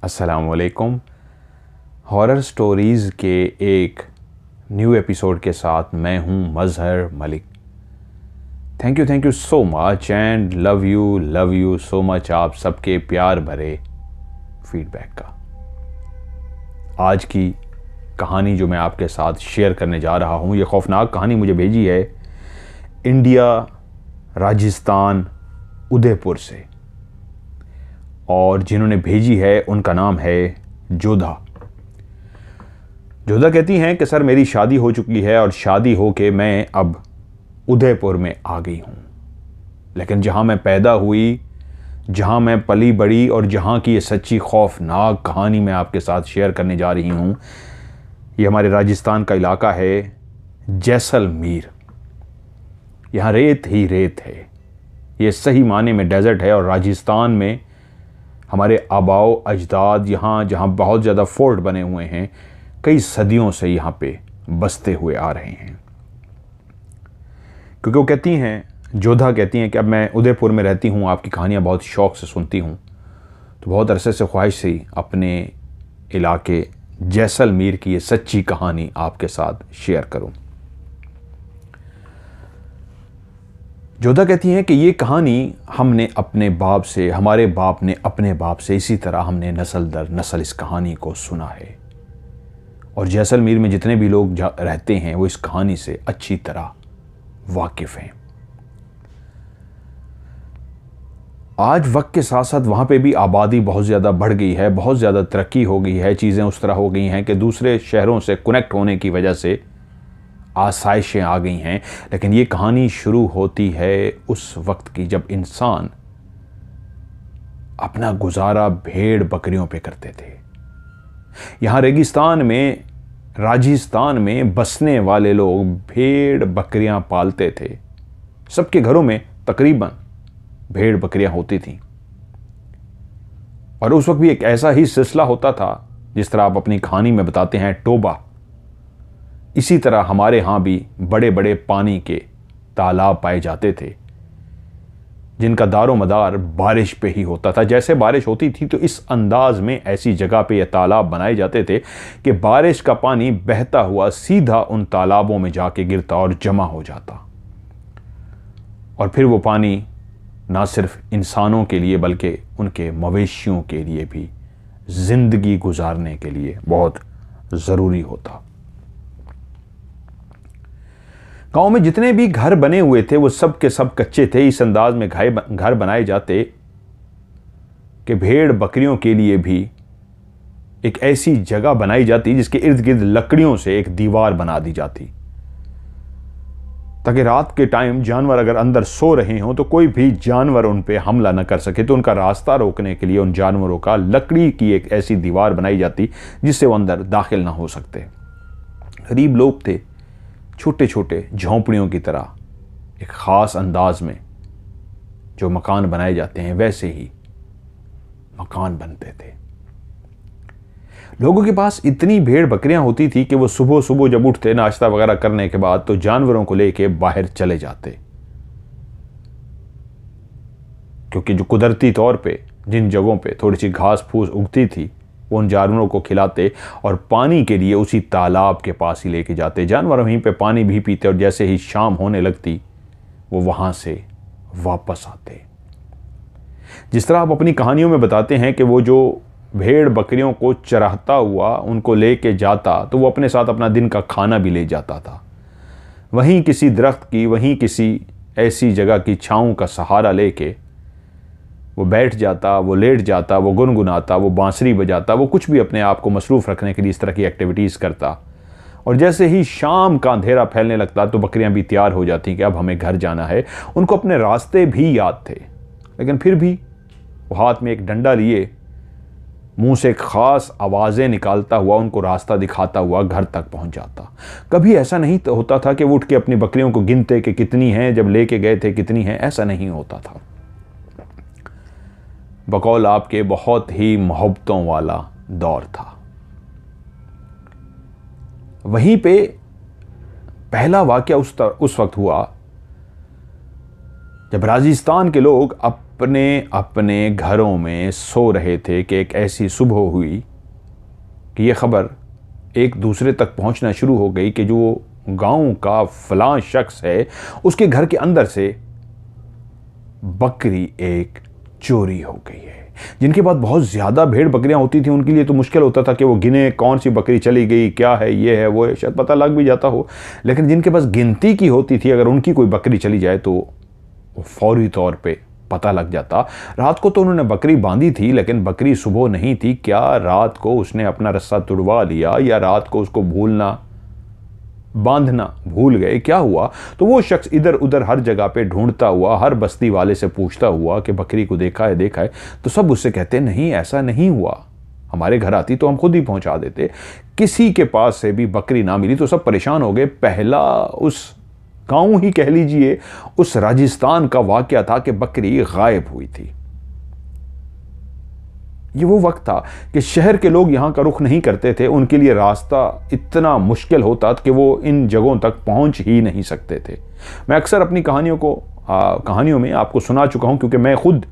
अस्सलामुअलैकुम। Horror stories के एक न्यू एपिसोड के साथ मैं हूं Mazhar Malik. Thank you so much and love you so much आप सबके प्यार भरे फीडबैक का। आज की कहानी जो मैं आपके साथ शेयर करने जा रहा हूं, ये खौफनाक कहानी मुझे भेजी है इंडिया, राजस्थान, उदयपुर से, और जिन्होंने भेजी है उनका नाम है जोधा। जोधा कहती हैं कि सर मेरी शादी हो चुकी है और शादी हो के मैं अब उदयपुर में आ गई हूँ, लेकिन जहाँ मैं पैदा हुई, जहाँ मैं पली बड़ी और जहाँ की ये सच्ची खौफनाक कहानी मैं आपके साथ शेयर करने जा रही हूँ, ये हमारे राजस्थान का इलाका है जैसलमेर। यहाँ रेत ही रेत है, ये सही माने में डेजर्ट है। और राजस्थान में हमारे आबाओ अजदाद यहाँ जहाँ बहुत ज़्यादा फोर्ट बने हुए हैं, कई सदियों से यहाँ पे बसते हुए आ रहे हैं। क्योंकि वो कहती हैं, जोधा कहती हैं कि अब मैं उदयपुर में रहती हूँ, आपकी कहानियाँ बहुत शौक़ से सुनती हूँ, तो बहुत अरसे से ख्वाहिश थी अपने इलाके जैसलमेर की ये सच्ची कहानी आपके साथ शेयर करूँ। जोधा कहती हैं कि ये कहानी हमने अपने बाप से, हमारे बाप ने अपने बाप से, इसी तरह हमने नस्ल दर नस्ल इस कहानी को सुना है। और जैसलमेर में जितने भी लोग रहते हैं वो इस कहानी से अच्छी तरह वाकिफ हैं। आज वक्त के साथ साथ वहाँ पे भी आबादी बहुत ज़्यादा बढ़ गई है, बहुत ज़्यादा तरक्की हो गई है, चीज़ें उस तरह हो गई हैं कि दूसरे शहरों से कनेक्ट होने की वजह से आसाइशें आ गई हैं। लेकिन ये कहानी शुरू होती है उस वक्त की जब इंसान अपना गुजारा भेड़ बकरियों पे करते थे। यहाँ रेगिस्तान में, राजस्थान में बसने वाले लोग भेड़ बकरियां पालते थे। सबके घरों में तकरीबन भेड़ बकरियां होती थीं। और उस वक्त भी एक ऐसा ही सिलसिला होता था जिस तरह आप अपनी कहानी में बताते हैं, टोबा। इसी तरह हमारे यहाँ भी बड़े बड़े पानी के तालाब पाए जाते थे जिनका दारो मदार बारिश पे ही होता था। जैसे बारिश होती थी तो इस अंदाज में ऐसी जगह पे ये तालाब बनाए जाते थे कि बारिश का पानी बहता हुआ सीधा उन तालाबों में जाके गिरता और जमा हो जाता। और फिर वो पानी ना सिर्फ इंसानों के लिए बल्कि उनके मवेशियों के लिए भी जिंदगी गुजारने के लिए बहुत ज़रूरी होता। गांव में जितने भी घर बने हुए थे वो सब के सब कच्चे थे। इस अंदाज में घर बनाए जाते कि भेड़ बकरियों के लिए भी एक ऐसी जगह बनाई जाती जिसके इर्द गिर्द लकड़ियों से एक दीवार बना दी जाती, ताकि रात के टाइम जानवर अगर अंदर सो रहे हों तो कोई भी जानवर उन पे हमला न कर सके। तो उनका रास्ता रोकने के लिए उन जानवरों का लकड़ी की एक ऐसी दीवार बनाई जाती जिससे वो अंदर दाखिल ना हो सकते। गरीब लोग थे, छोटे छोटे झोंपड़ियों की तरह एक ख़ास अंदाज में जो मकान बनाए जाते हैं वैसे ही मकान बनते थे। लोगों के पास इतनी भेड़ बकरियां होती थी कि वो सुबह सुबह जब उठते नाश्ता वगैरह करने के बाद तो जानवरों को लेके बाहर चले जाते, क्योंकि जो कुदरती तौर पे जिन जगहों पे थोड़ी सी घास फूस उगती थी वो उन जानवरों को खिलाते और पानी के लिए उसी तालाब के पास ही लेके जाते। जानवर वहीं पे पानी भी पीते और जैसे ही शाम होने लगती वो वहाँ से वापस आते। जिस तरह आप अपनी कहानियों में बताते हैं कि वो जो भेड़ बकरियों को चराता हुआ उनको लेके जाता तो वो अपने साथ अपना दिन का खाना भी ले जाता था। वहीं किसी दरख्त की, वहीं किसी ऐसी जगह की छाँव का सहारा लेके वो बैठ जाता, वो लेट जाता, वो गुनगुनाता, वो बांसुरी बजाता, वो कुछ भी अपने आप को मसरूफ़ रखने के लिए इस तरह की एक्टिविटीज़ करता। और जैसे ही शाम का अंधेरा फैलने लगता तो बकरियां भी तैयार हो जाती कि अब हमें घर जाना है। उनको अपने रास्ते भी याद थे, लेकिन फिर भी वो हाथ में एक डंडा लिए, मुंह से ख़ास आवाज़ें निकालता हुआ उनको रास्ता दिखाता हुआ घर तक पहुंच जाता। कभी ऐसा नहीं होता था कि वो उठ के अपनी बकरियों को गिनते कि कितनी हैं, जब लेके गए थे कितनी हैं, ऐसा नहीं होता था। बकौल आपके बहुत ही मोहब्बतों वाला दौर था। वहीं पे पहला वाकया उस वक्त हुआ जब राजस्थान के लोग अपने अपने घरों में सो रहे थे कि एक ऐसी सुबह हुई कि ये खबर एक दूसरे तक पहुंचना शुरू हो गई कि जो गांव का फलां शख्स है उसके घर के अंदर से बकरी एक चोरी हो गई है। जिनके पास बहुत ज़्यादा भेड़ बकरियां होती थी उनके लिए तो मुश्किल होता था कि वो गिने कौन सी बकरी चली गई, क्या है, ये है, वो है, शायद पता लग भी जाता हो। लेकिन जिनके पास गिनती की होती थी, अगर उनकी कोई बकरी चली जाए तो फौरी तौर पे पता लग जाता। रात को तो उन्होंने बकरी बांधी थी, लेकिन बकरी सुबह नहीं थी। क्या रात को उसने अपना रस्सा तुड़वा लिया या रात को उसको बांधना भूल गए, क्या हुआ? तो वो शख्स इधर उधर हर जगह पे ढूंढता हुआ, हर बस्ती वाले से पूछता हुआ कि बकरी को देखा है, देखा है। तो सब उससे कहते नहीं, ऐसा नहीं हुआ, हमारे घर आती तो हम खुद ही पहुंचा देते। किसी के पास से भी बकरी ना मिली तो सब परेशान हो गए। पहला उस गांव ही कह लीजिए, उस राजस्थान का वाकया था कि बकरी गायब हुई थी। ये वो वक्त था कि शहर के लोग यहां का रुख नहीं करते थे, उनके लिए रास्ता इतना मुश्किल होता कि वो इन जगहों तक पहुंच ही नहीं सकते थे। मैं अक्सर अपनी कहानियों में आपको सुना चुका हूं, क्योंकि मैं खुद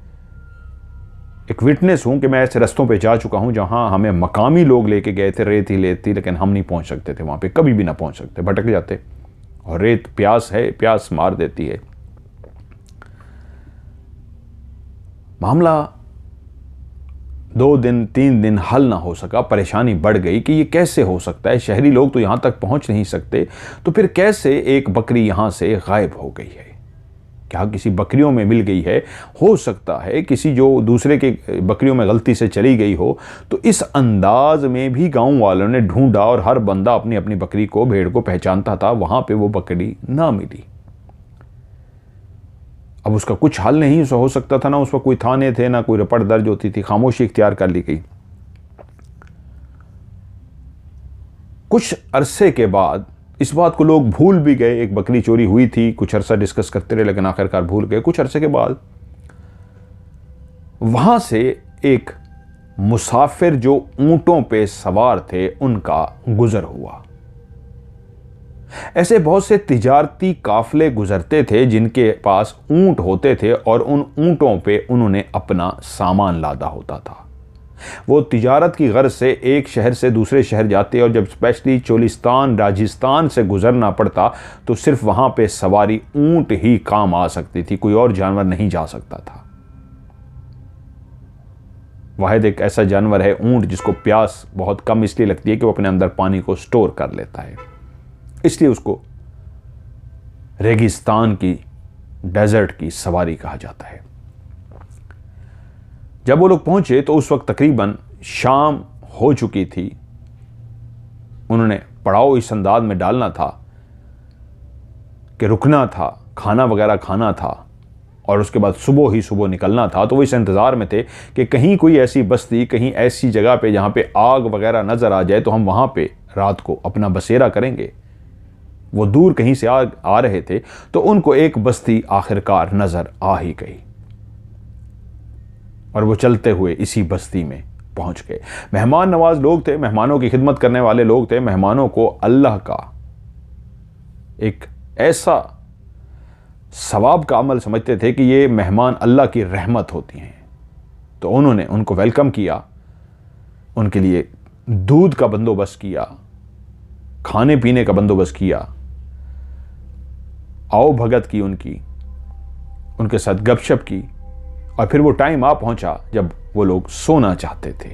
एक विटनेस हूं कि मैं ऐसे रस्तों पे जा चुका हूं जहां हमें मकामी लोग लेके गए थे, रेत ही लेती, लेकिन हम नहीं पहुंच सकते थे वहां पे, कभी भी ना पहुंच सकते, भटक जाते। और रेत प्यास मार देती है। मामला 2 दिन 3 दिन हल ना हो सका। परेशानी बढ़ गई कि ये कैसे हो सकता है, शहरी लोग तो यहां तक पहुंच नहीं सकते, तो फिर कैसे एक बकरी यहां से गायब हो गई है? क्या किसी बकरियों में मिल गई है? हो सकता है किसी जो दूसरे के बकरियों में गलती से चली गई हो। तो इस अंदाज में भी गांव वालों ने ढूंढा और हर बंदा अपनी अपनी बकरी को, भेड़ को पहचानता था। वहां पे वो बकरी ना मिली। अब उसका कुछ हल नहीं हो सकता था, ना उस पर कोई थाने थे, ना कोई रिपोर्ट दर्ज होती थी। खामोशी इख्तियार कर ली गई। कुछ अरसे के बाद इस बात को लोग भूल भी गए। एक बकरी चोरी हुई थी, कुछ अरसा डिस्कस करते रहे, लेकिन आखिरकार भूल गए। कुछ अरसे के बाद वहां से एक मुसाफिर जो ऊंटों पे सवार थे उनका गुजर हुआ। ऐसे बहुत से तिजारती काफले गुजरते थे जिनके पास ऊंट होते थे और उन ऊंटों पे उन्होंने अपना सामान लादा होता था। वो तिजारत की गर्ज से एक शहर से दूसरे शहर जाते और जब स्पेशली चोलिस्तान राजस्थान से गुजरना पड़ता तो सिर्फ वहां पे सवारी ऊंट ही काम आ सकती थी, कोई और जानवर नहीं जा सकता था। वाहिद एक ऐसा जानवर है ऊंट जिसको प्यास बहुत कम इसलिए लगती है कि वो अपने अंदर पानी को स्टोर कर लेता है, इसलिए उसको रेगिस्तान की, डेजर्ट की सवारी कहा जाता है। जब वो लोग पहुंचे तो उस वक्त तकरीबन शाम हो चुकी थी। उन्होंने पड़ाव इस अंदाज में डालना था कि रुकना था, खाना वगैरह खाना था और उसके बाद सुबह ही सुबह निकलना था। तो वो इस इंतज़ार में थे कि कहीं कोई ऐसी बस्ती, कहीं ऐसी जगह पे जहाँ पे आग वगैरह नज़र आ जाए तो हम वहाँ पे रात को अपना बसेरा करेंगे। वो दूर कहीं से आ रहे थे तो उनको एक बस्ती आखिरकार नज़र आ ही गई और वो चलते हुए इसी बस्ती में पहुंच गए। मेहमान नवाज लोग थे, मेहमानों की खिदमत करने वाले लोग थे। मेहमानों को अल्लाह का एक ऐसा सवाब का अमल समझते थे कि ये मेहमान अल्लाह की रहमत होती हैं। तो उन्होंने उनको वेलकम किया, उनके लिए दूध का बंदोबस्त किया, खाने पीने का बंदोबस्त किया, आओ भगत की उनके साथ गपशप की और फिर वो टाइम आ पहुंचा जब वो लोग सोना चाहते थे।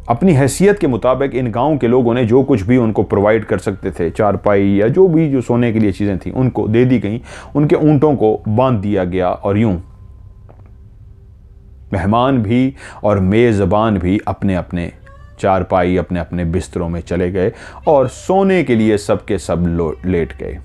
अपनी हैसियत के मुताबिक इन गांव के लोगों ने जो कुछ भी उनको प्रोवाइड कर सकते थे, चारपाई या जो भी जो सोने के लिए चीज़ें थी, उनको दे दी गई। उनके ऊंटों को बांध दिया गया और यूं मेहमान भी और मेज़बान भी अपने अपने चारपाई, अपने अपने बिस्तरों में चले गए और सोने के लिए सबके सब लेट गए।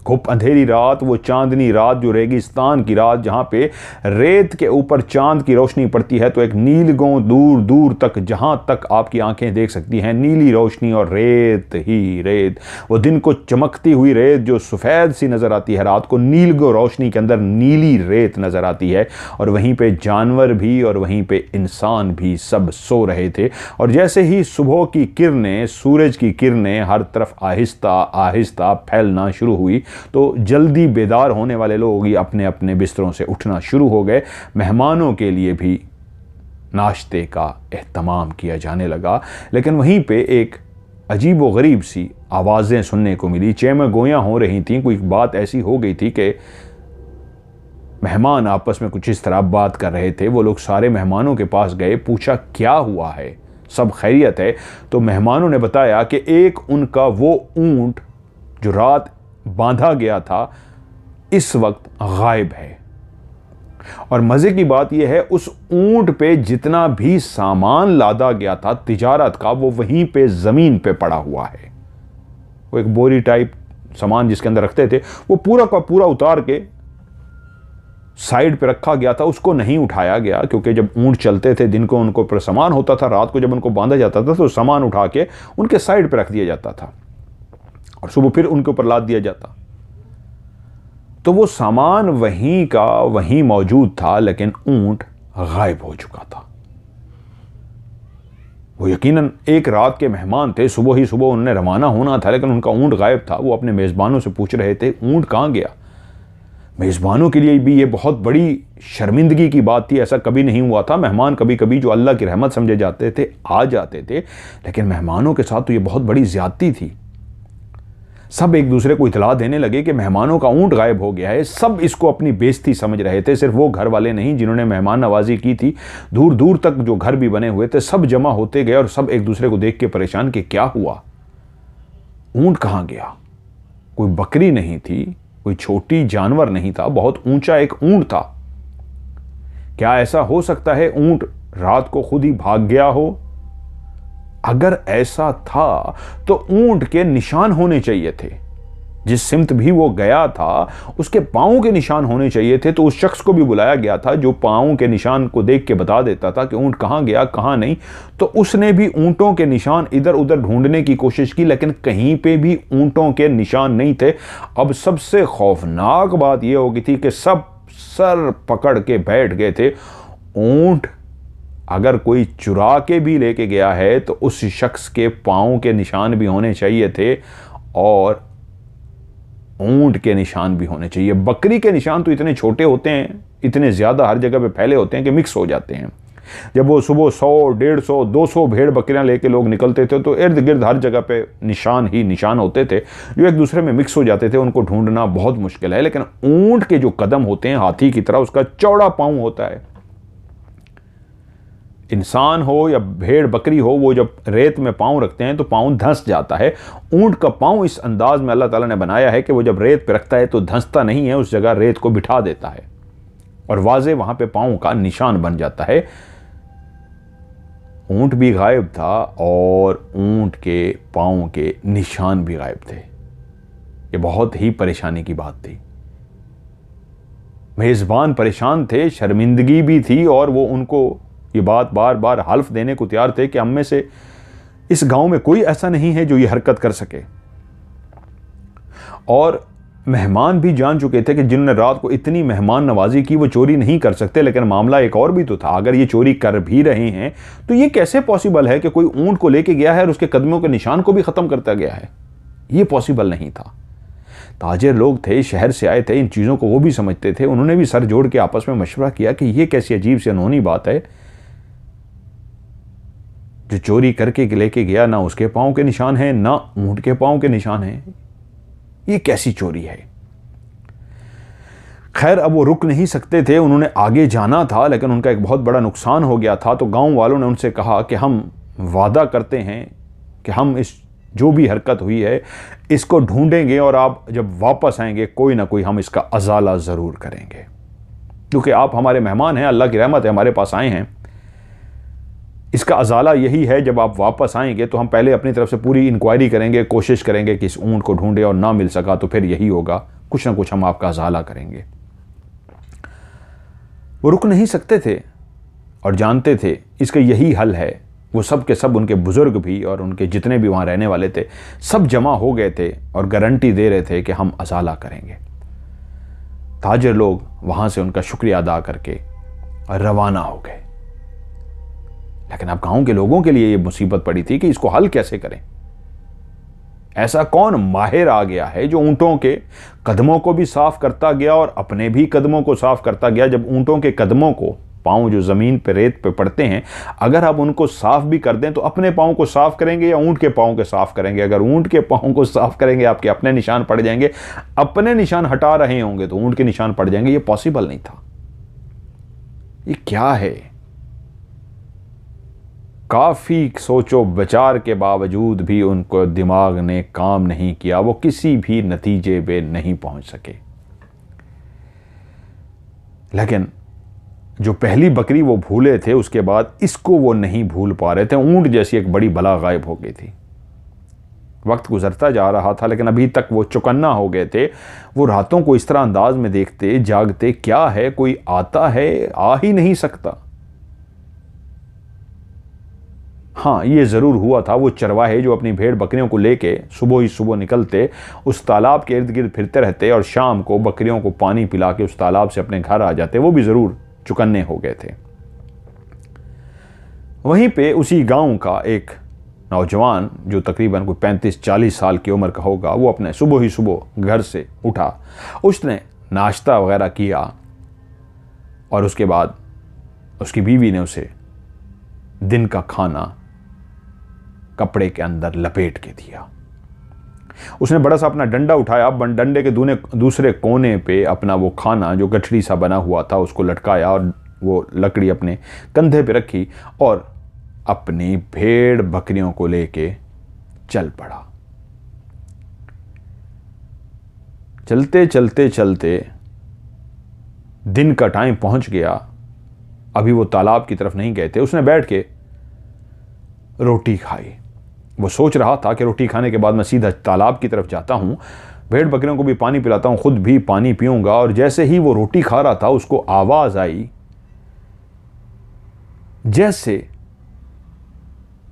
खूब अंधेरी रात, वो चांदनी रात, जो रेगिस्तान की रात जहाँ पे रेत के ऊपर चांद की रोशनी पड़ती है तो एक नीलगों दूर दूर तक, जहाँ तक आपकी आंखें देख सकती हैं, नीली रोशनी और रेत ही रेत। वो दिन को चमकती हुई रेत जो सफ़ेद सी नज़र आती है, रात को नीलगो रोशनी के अंदर नीली रेत नज़र आती है। और वहीं पे जानवर भी और वहीं पे इंसान भी सब सो रहे थे। और जैसे ही सुबह की किरणें, सूरज की किरणें हर तरफ आहिस्ता आहिस्ता फैलना शुरू हुई तो जल्दी बेदार होने वाले लोग ही अपने अपने बिस्तरों से उठना शुरू हो गए। मेहमानों के लिए भी नाश्ते का एहतमाम किया जाने लगा। लेकिन वहीं पे एक अजीब व गरीब सी आवाज़ें सुनने को मिली, चें गोयां हो रही थीं। कोई बात ऐसी हो गई थी कि मेहमान आपस में कुछ इस तरह बात कर रहे थे। वो लोग सारे मेहमानों के पास गए, पूछा क्या हुआ है, सब खैरियत है? तो मेहमानों ने बताया कि एक उनका वो ऊंट जो रात बांधा गया था इस वक्त गायब है। और मजे की बात यह है, उस ऊंट पे जितना भी सामान लादा गया था तिजारत का, वो वहीं पे जमीन पे पड़ा हुआ है। वो एक बोरी टाइप सामान जिसके अंदर रखते थे, वो पूरा का पूरा उतार के साइड पे रखा गया था, उसको नहीं उठाया गया। क्योंकि जब ऊंट चलते थे दिन को उनको पर सामान होता था, रात को जब उनको बांधा जाता था तो सामान उठा के उनके साइड पे रख दिया जाता था और सुबह फिर उनके ऊपर लाद दिया जाता। तो वो सामान वहीं का वहीं मौजूद था, लेकिन ऊंट गायब हो चुका था। वो यकीनन एक रात के मेहमान थे, सुबह ही सुबह उन्हें रवाना होना था, लेकिन उनका ऊंट गायब था। वो अपने मेज़बानों से पूछ रहे थे ऊंट कहाँ गया। मेज़बानों के लिए भी ये बहुत बड़ी शर्मिंदगी की बात थी। ऐसा कभी नहीं हुआ था। मेहमान कभी कभी जो अल्लाह की रहमत समझे जाते थे आ जाते थे, लेकिन मेहमानों के साथ तो ये बहुत बड़ी ज्यादती थी। सब एक दूसरे को इतला देने लगे कि मेहमानों का ऊंट गायब हो गया है। सब इसको अपनी बेइज्जती समझ रहे थे। सिर्फ वो घर वाले नहीं जिन्होंने मेहमान नवाजी की थी, दूर दूर तक जो घर भी बने हुए थे सब जमा होते गए और सब एक दूसरे को देख के परेशान कि क्या हुआ, ऊंट कहाँ गया। कोई बकरी नहीं थी, कोई छोटी जानवर नहीं था, बहुत ऊंचा एक ऊंट था। क्या ऐसा हो सकता है ऊंट रात को खुद ही भाग गया हो? अगर ऐसा था तो ऊंट के निशान होने चाहिए थे। जिस सिमत भी वो गया था उसके पांव के निशान होने चाहिए थे। तो उस शख्स को भी बुलाया गया था जो पांव के निशान को देख के बता देता था कि ऊंट कहां गया कहां नहीं। तो उसने भी ऊंटों के निशान इधर उधर ढूंढने की कोशिश की, लेकिन कहीं पे भी ऊंटों के निशान नहीं थे। अब सबसे खौफनाक बात यह हो गई थी कि सब सर पकड़ के बैठ गए थे। ऊंट अगर कोई चुरा के भी लेके गया है तो उस शख्स के पांव के निशान भी होने चाहिए थे और ऊंट के निशान भी होने चाहिए। बकरी के निशान तो इतने छोटे होते हैं, इतने ज्यादा हर जगह पे फैले होते हैं कि मिक्स हो जाते हैं। जब वो सुबह 100, 150, 200 भेड़ बकरियां लेके लोग निकलते थे तो इर्द गिर्द हर जगह पे निशान ही निशान होते थे जो एक दूसरे में मिक्स हो जाते थे। उनको ढूंढना बहुत मुश्किल है। लेकिन ऊंट के जो कदम होते हैं हाथी की तरह, उसका चौड़ा पांव होता है। इंसान हो या भेड़ बकरी हो, वो जब रेत में पांव रखते हैं तो पांव धंस जाता है। ऊंट का पांव इस अंदाज में अल्लाह ताला ने बनाया है कि वो जब रेत पे रखता है तो धंसता नहीं है, उस जगह रेत को बिठा देता है और वाजे वहां पे पांव का निशान बन जाता है। ऊंट भी गायब था और ऊंट के पांव के निशान भी गायब थे। ये बहुत ही परेशानी की बात थी। मेजबान परेशान थे, शर्मिंदगी भी थी और वो उनको ये बात बार बार हल्फ देने को तैयार थे कि हम में से इस गांव में कोई ऐसा नहीं है जो ये हरकत कर सके। और मेहमान भी जान चुके थे कि जिन्होंने रात को इतनी मेहमान नवाजी की वो चोरी नहीं कर सकते। लेकिन मामला एक और भी तो था, अगर ये चोरी कर भी रहे हैं तो ये कैसे पॉसिबल है कि कोई ऊंट को लेके गया है और उसके कदमों के निशान को भी खत्म करता गया है। ये पॉसिबल नहीं था। ताजिर लोग थे, शहर से आए थे, इन चीजों को वो भी समझते थे। उन्होंने भी सर जोड़ के आपस में मशवरा किया कि ये कैसी अजीब सी अनहोनी बात है, जो चोरी करके लेके गया ना उसके पांव के निशान हैं ना ऊंट के पांव के निशान हैं। ये कैसी चोरी है। खैर अब वो रुक नहीं सकते थे, उन्होंने आगे जाना था, लेकिन उनका एक बहुत बड़ा नुकसान हो गया था। तो गांव वालों ने उनसे कहा कि हम वादा करते हैं कि हम इस जो भी हरकत हुई है इसको ढूंढेंगे और आप जब वापस आएंगे कोई ना कोई हम इसका अजाला ज़रूर करेंगे, क्योंकि आप हमारे मेहमान हैं, अल्लाह की रहमत है हमारे पास आए हैं। इसका अजाला यही है, जब आप वापस आएंगे तो हम पहले अपनी तरफ से पूरी इंक्वायरी करेंगे, कोशिश करेंगे कि इस ऊंट को ढूंढे और ना मिल सका तो फिर यही होगा, कुछ ना कुछ हम आपका अजाला करेंगे। वो रुक नहीं सकते थे और जानते थे इसका यही हल है। वो सब के सब, उनके बुजुर्ग भी और उनके जितने भी वहाँ रहने वाले थे, सब जमा हो गए थे और गारंटी दे रहे थे कि हम अजाला करेंगे। ताजिर लोग वहाँ से उनका शुक्रिया अदा करके रवाना हो गए। लेकिन अब गांव के लोगों के लिए ये मुसीबत पड़ी थी कि इसको हल कैसे करें। ऐसा कौन माहिर आ गया है जो ऊंटों के कदमों को भी साफ करता गया और अपने भी कदमों को साफ करता गया। जब ऊंटों के कदमों को, पांव जो जमीन पे रेत पे पड़ते हैं, अगर आप उनको साफ भी कर दें तो अपने पांव को साफ करेंगे या ऊंट के पांव को साफ करेंगे? अगर ऊंट के पांव को साफ करेंगे आपके अपने निशान पड़ जाएंगे, अपने निशान हटा रहे होंगे तो ऊंट के निशान पड़ जाएंगे। ये पॉसिबल नहीं था। ये क्या है? काफी सोचो विचार के बावजूद भी उनको दिमाग ने काम नहीं किया, वो किसी भी नतीजे पे नहीं पहुंच सके। लेकिन जो पहली बकरी वो भूले थे, उसके बाद इसको वो नहीं भूल पा रहे थे। ऊंट जैसी एक बड़ी बला गायब हो गई थी। वक्त गुजरता जा रहा था लेकिन अभी तक वो चौकन्ना हो गए थे। वो रातों को इस तरह अंदाज में देखते जागते, क्या है, कोई आता है, आ ही नहीं सकता। हाँ, ये ज़रूर हुआ था, वो चरवाहे जो अपनी भेड़ बकरियों को लेके सुबह ही सुबह निकलते, उस तालाब के इर्द गिर्द फिरते रहते और शाम को बकरियों को पानी पिला के उस तालाब से अपने घर आ जाते, वो भी ज़रूर चुकन्ने हो गए थे। वहीं पे उसी गांव का एक नौजवान जो तकरीबन कोई 35-40 साल की उम्र का होगा, वो अपने सुबह ही सुबह घर से उठा, उसने नाश्ता वगैरह किया और उसके बाद उसकी बीवी ने उसे दिन का खाना कपड़े के अंदर लपेट के दिया। उसने बड़ा सा अपना डंडा उठाया, डंडे के दूसरे कोने पे अपना वो खाना जो गठरी सा बना हुआ था उसको लटकाया और वो लकड़ी अपने कंधे पे रखी और अपनी भेड़ बकरियों को लेके चल पड़ा। चलते चलते चलते दिन का टाइम पहुंच गया। अभी वो तालाब की तरफ नहीं गए थे। उसने बैठ के रोटी खाई। वो सोच रहा था कि रोटी खाने के बाद मैं सीधा तालाब की तरफ जाता हूं, भेड़ बकरियों को भी पानी पिलाता हूं, खुद भी पानी पीऊंगा। और जैसे ही वो रोटी खा रहा था उसको आवाज आई जैसे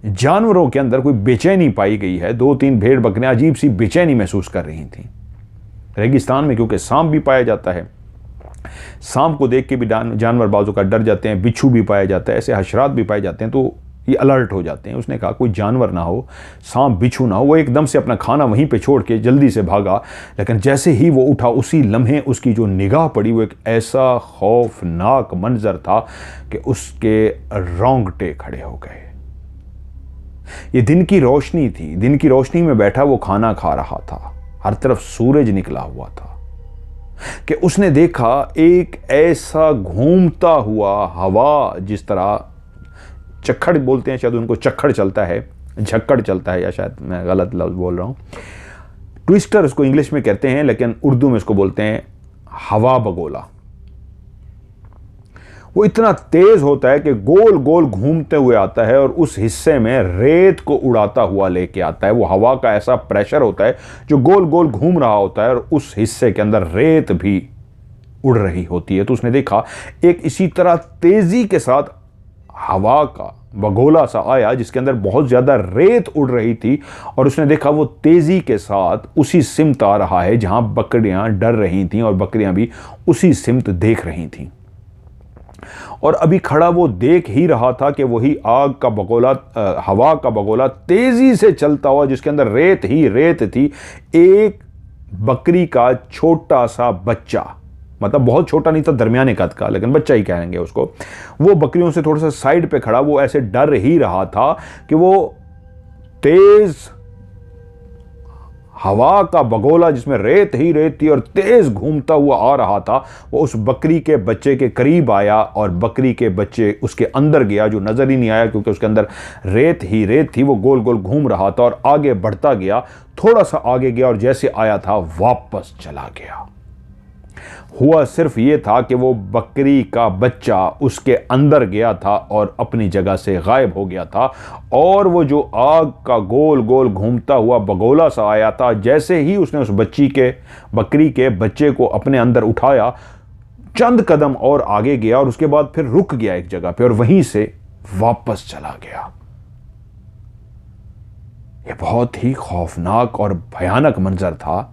जानवरों के अंदर कोई बेचैनी पाई गई है। 2-3 भेड़ बकरियां अजीब सी बेचैनी महसूस कर रही थीं। रेगिस्तान में क्योंकि सांप भी पाया जाता है, सांप को देख के भी जानवर बाजू का डर जाते हैं, बिच्छू भी पाया जाता है, ऐसे हशरात भी पाए जाते हैं, तो ये अलर्ट हो जाते हैं। उसने कहा कोई जानवर ना हो, सांप बिच्छू ना हो। वो एकदम से अपना खाना वहीं पे छोड़ के जल्दी से भागा। लेकिन जैसे ही वो उठा उसी लम्हे उसकी जो निगाह पड़ी वो एक ऐसा खौफनाक मंजर था कि उसके रोंगटे खड़े हो गए। ये दिन की रोशनी थी। दिन की रोशनी में बैठा वो खाना खा रहा था, हर तरफ सूरज निकला हुआ था कि उसने देखा एक ऐसा घूमता हुआ हवा, जिस तरह चक्खड़ बोलते हैं, शायद उनको चक्खड़ चलता है, झक्कड़ चलता है, या शायद मैं गलत लफ्ज़ बोल रहा हूँ, ट्विस्टर उसको इंग्लिश में कहते हैं, लेकिन उर्दू में इसको बोलते हैं हवा बगोला। वो इतना तेज होता है कि गोल गोल घूमते हुए आता है और उस हिस्से में रेत को उड़ाता हुआ लेके आता है। वो हवा का ऐसा प्रेशर होता है जो गोल गोल घूम रहा होता है और उस हिस्से के अंदर रेत भी उड़ रही होती है। तो उसने देखा एक इसी तरह तेजी के साथ हवा का बगोला सा आया जिसके अंदर बहुत ज्यादा रेत उड़ रही थी, और उसने देखा वो तेजी के साथ उसी सिमत आ रहा है जहां बकरियां डर रही थीं और बकरियां भी उसी सिमत देख रही थीं। और अभी खड़ा वो देख ही रहा था कि वही आग का बगोला, हवा का बगोला तेजी से चलता हुआ, जिसके अंदर रेत ही रेत थी, एक बकरी का छोटा सा बच्चा, मतलब बहुत छोटा नहीं था, दरमियाने कद का, लेकिन बच्चा ही कहेंगे उसको, वो बकरियों से थोड़ा सा साइड पे खड़ा, वो ऐसे डर ही रहा था कि वो तेज हवा का बगोला जिसमें रेत ही रेत थी और तेज घूमता हुआ आ रहा था, वो उस बकरी के बच्चे के करीब आया और बकरी के बच्चे उसके अंदर गया, जो नजर ही नहीं आया क्योंकि उसके अंदर रेत ही रेत थी। वो गोल गोल घूम रहा था और आगे बढ़ता गया, थोड़ा सा आगे गया और जैसे आया था वापस चला गया। हुआ सिर्फ ये था कि वो बकरी का बच्चा उसके अंदर गया था और अपनी जगह से गायब हो गया था, और वो जो आग का गोल गोल घूमता हुआ बगोला सा आया था, जैसे ही उसने उस बकरी के बच्चे को अपने अंदर उठाया, चंद कदम और आगे गया और उसके बाद फिर रुक गया एक जगह पे और वहीं से वापस चला गया। ये बहुत ही खौफनाक और भयानक मंजर था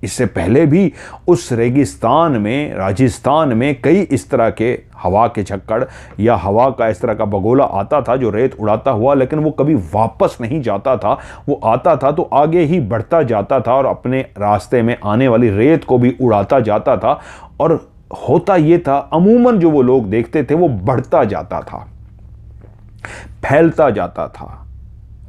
इससे पहले भी उस रेगिस्तान में, राजस्थान में कई इस तरह के हवा के झक्कड़ या हवा का इस तरह का बगोला आता था जो रेत उड़ाता हुआ, लेकिन वो कभी वापस नहीं जाता था। वो आता था तो आगे ही बढ़ता जाता था और अपने रास्ते में आने वाली रेत को भी उड़ाता जाता था। और होता ये था, अमूमन जो वो लोग देखते थे वो बढ़ता जाता था, फैलता जाता था,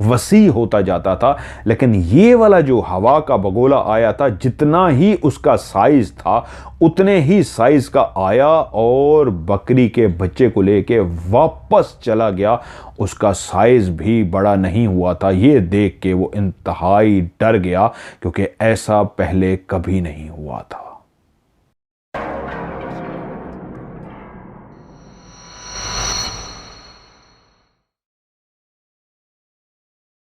वसी होता जाता था। लेकिन ये वाला जो हवा का बगोला आया था, जितना ही उसका साइज था उतने ही साइज का आया और बकरी के बच्चे को लेके वापस चला गया। उसका साइज भी बड़ा नहीं हुआ था। ये देख के वो इंतहाई डर गया, क्योंकि ऐसा पहले कभी नहीं हुआ था।